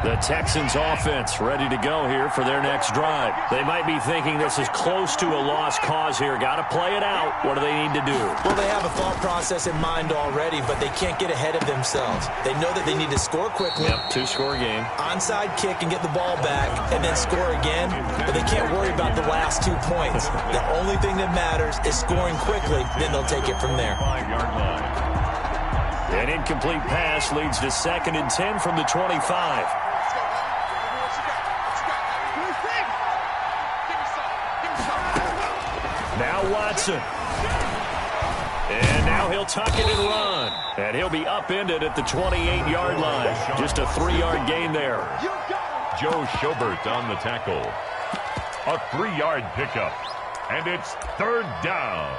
The Texans offense ready to go here for their next drive. They might be thinking this is close to a lost cause here. Got to play it out. What do they need to do? Well, they have a thought process in mind already, but they can't get ahead of themselves. They know that they need to score quickly. Yep, 2-score game. Onside kick and get the ball back and then score again, but they can't worry about the last 2 points. The only thing that matters is scoring quickly, then they'll take it from there. 5-yard line. An incomplete pass leads to 2nd and 10 from the 25. Now Watson. And now he'll tuck it and run. And he'll be upended at the 28-yard line. Just a 3-yard gain there. Joe Schobert on the tackle. A 3-yard pickup. And it's 3rd down.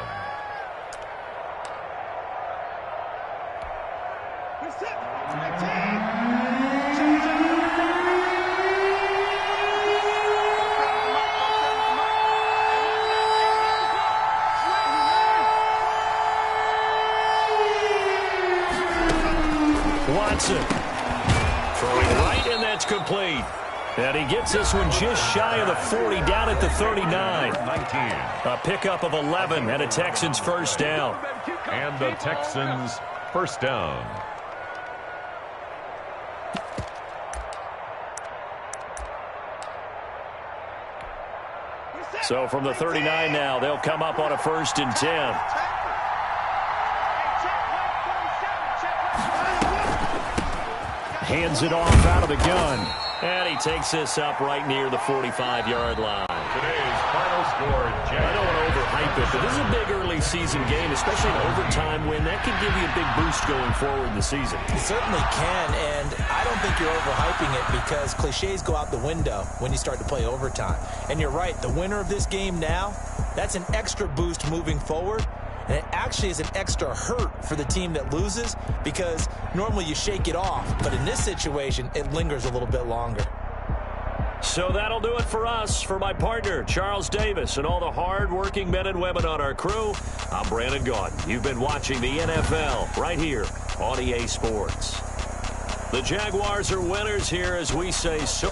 Watson throwing right, and that's complete. And he gets this one just shy of the 40, down at the 39. 19. A pickup of 11 and a Texans first down. And the Texans first down. So from the 39 now, they'll come up on a 1st and 10. Hands it off out of the gun. And he takes this up right near the 45-yard line. Today's final score, I don't want to overhype it, but this is a big early season game, especially an overtime win. That could give you a big boost going forward in the season. It certainly can, and I don't think you're overhyping it because cliches go out the window when you start to play overtime. And you're right, the winner of this game now, that's an extra boost moving forward. And it actually is an extra hurt for the team that loses because normally you shake it off. But in this situation, it lingers a little bit longer. So that'll do it for us. For my partner, Charles Davis, and all the hard-working men and women on our crew, I'm Brandon Gaudin. You've been watching the NFL right here on EA Sports. The Jaguars are winners here as we say so.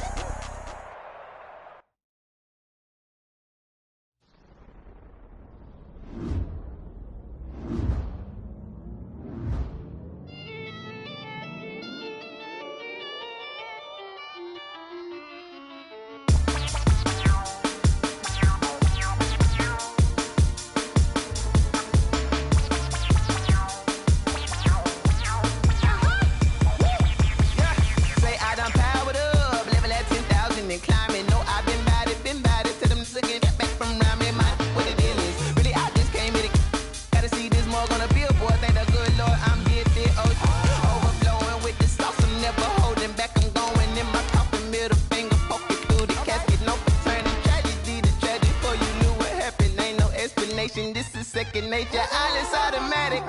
This is second nature, all is automatic.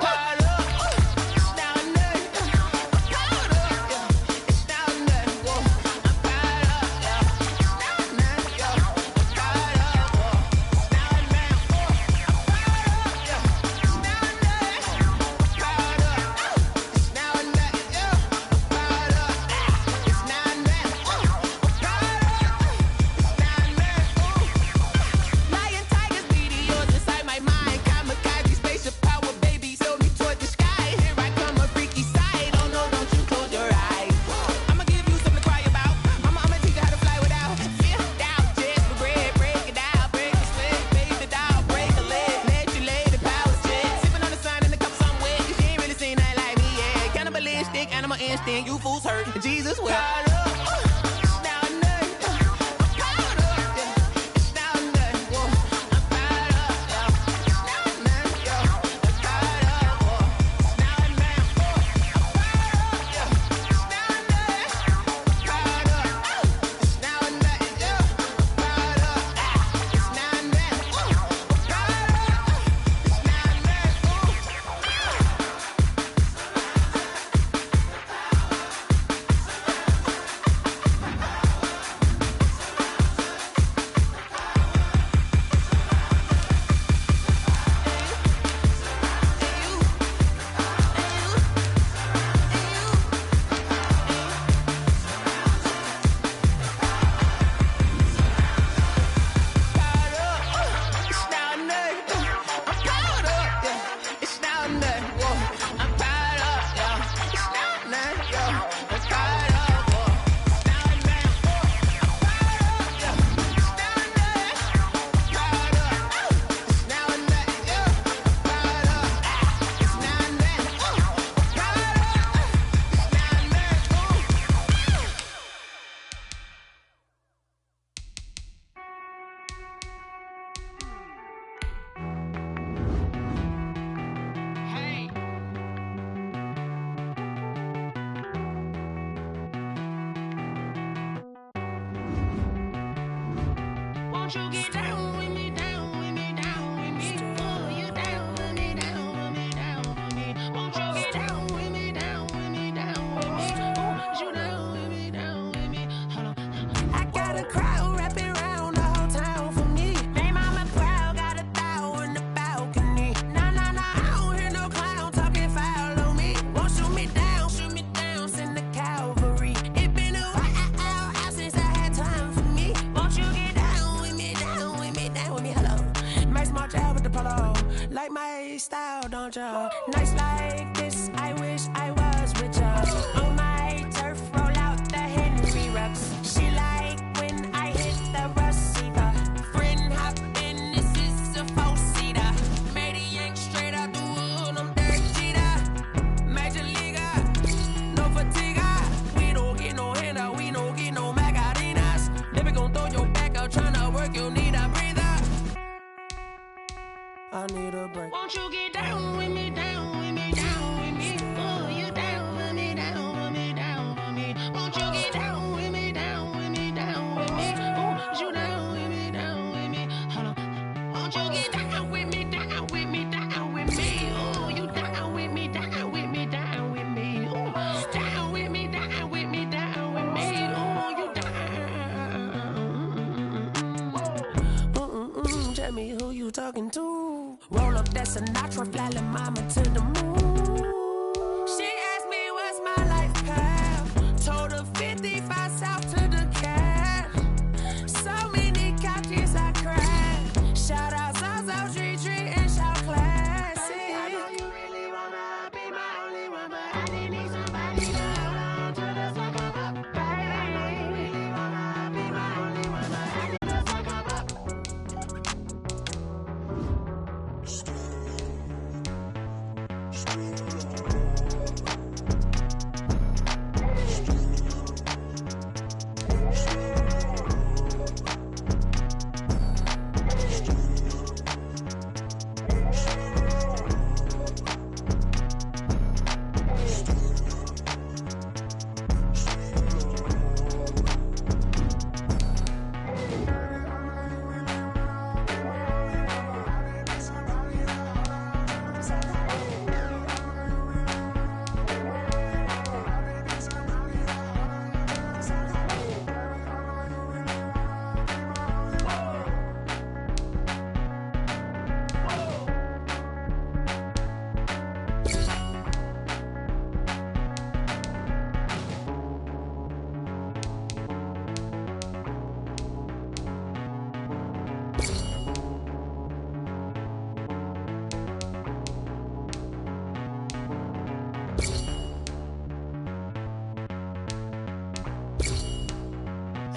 You fools hurt. Jesus will. You get down with me, down with me, down with me. Oh, you down with me, down with me, down with me. Won't you get down with me, down with me, down with me? Oh, you down with me, down with me. Hold on. I got a crowd wrapping around the whole town for me. They mama crowd got 1,000 in the balcony. Nah, nah, nah, I don't hear no clown talking foul on me. Won't shoot me down, send the cavalry. It been a while since I had time for me. Won't you get down with me, down with me, down with me? Hello. Max March out with the polo. Like my style, don't you? Nights like this, I wish I was richer. On my turf, roll out the Henry rocks. She like when I hit the receiver. Friend hop you need a breather. I need a break. Won't you get down with me, down with me, down with me? Oh, you down with me, down with me, down with me. Won't you get down with me, down with me, down with me? Oh, you down with me, down with me? Hold on. Won't you get down with me, down with me, down with me? Oh, you down with me, down with me, down with me? Oh, down with me, down with me, down with me? Oh, you down. Tell me who you talking to. Roll up that Sinatra, fly la mama to the moon. She asked me what's my life path. Told her 55 south to the cash. So many couches I crashed. Shout out Zazo, Tree, and shout classic. I know you really wanna be my only one, but I didn't need somebody to hold on to the sucker up. Baby, I know you really wanna be my only one, but I need the sucker up.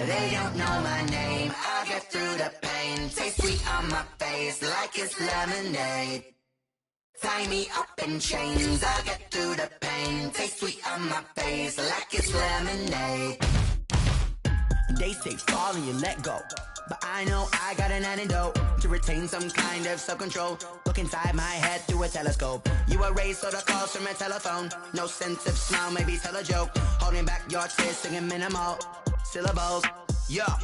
They don't know my name, I'll get through the pain. Taste sweet on my face like it's lemonade. Tie me up in chains, I'll get through the pain. Taste sweet on my face like it's lemonade. They say fall and you let go, but I know I got an antidote to retain some kind of self-control. Look inside my head through a telescope. You erase all the calls from a telephone. No sense of smile, maybe tell a joke. Holding back your tears, singing minimal syllables. Yeah,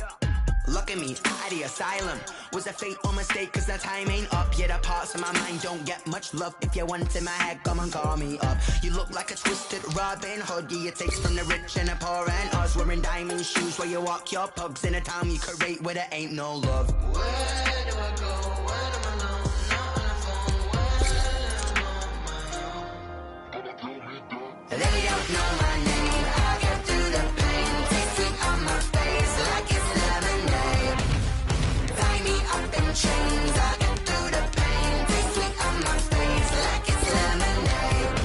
look at me, out the asylum. Was a fate or mistake, cause the time ain't up. Yeah, the parts of my mind don't get much love. If you want in my head, come and call me up. You look like a twisted Robin Hood. Yeah, it takes from the rich and the poor and us. Wearing diamond shoes where you walk your pugs in a town you create where there ain't no love. Where do I go? When I'm alone? Not on the phone. When I'm on my own. They don't know my name, I'll get through the pain. Taste sweet on my face like it's lemonade. Tie me up in chains, I'll get through the pain. Taste sweet on my face like it's lemonade.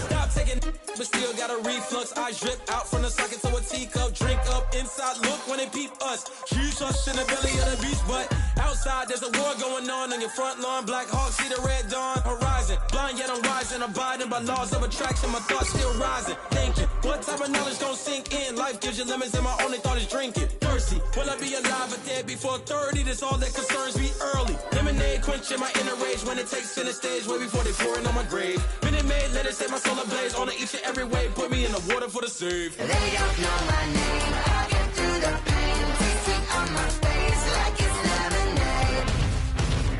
Stop taking but still got a reflux. Eyes drip out from the socket to a teacup. Drink up inside, look when they peep us. Choose us in the belly of the beast, but outside there's a war going on your front lawn. Black Hawk, see the red dawn horizon. Blind yet I'm rising, abiding by laws of attraction. My thoughts still rising, thinking what type of knowledge gon' sink in? Life gives you lemons and my only thought is drinking. Thirsty, will I be alive or dead before 30? That's all that concerns me early. Lemonade quenching my inner rage when it takes center stage way before they pouring on my grave. Minute Maid, let it set my soul ablaze on each and every way. Put me in the water for the save. They don't know my name, I'll get through the pain. Taste sweet on my face like it's lemonade.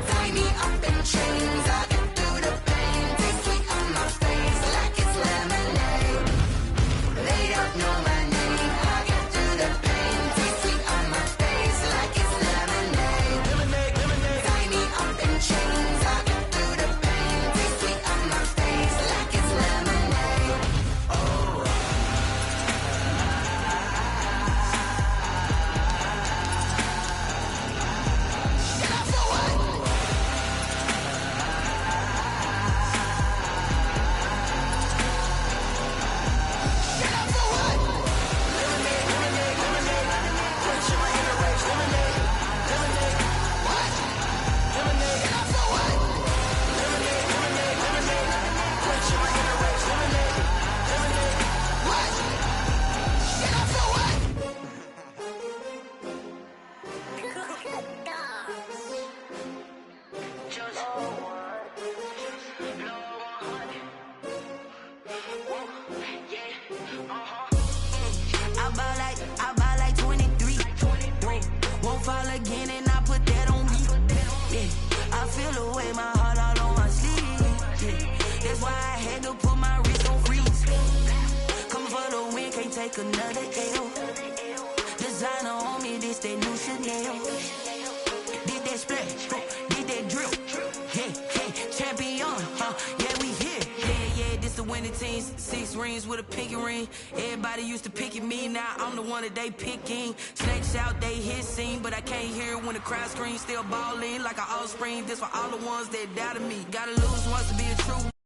Tie me up in chains, I'll get through the pain. Taste sweet on my face like it's lemonade. They don't know my name, I'll get through the pain. Taste sweet on my face like it's lemonade. Lemonade, lemonade. Tie me up in chains, I'll get through the pain. Taste sweet on my face like it's lemonade. Oh. win and I put that on me. Yeah, I feel the way, my heart all on my sleeve. Yeah, that's why I had to put my wrist on freeze. Coming for the win, can't take another L. Designer on me, this that new Chanel. Did that splash, did that drip. Yeah, champion, yeah, we here. Yeah, this the winning team. 6 rings with a pinky ring. Everybody used to pick at me, now I'm the one that they picking. Snakes out, they hit scene, but I can't hear it when the crowd screams. Still balling like an offspring. This for all the ones that doubted me. Gotta lose once to be a true.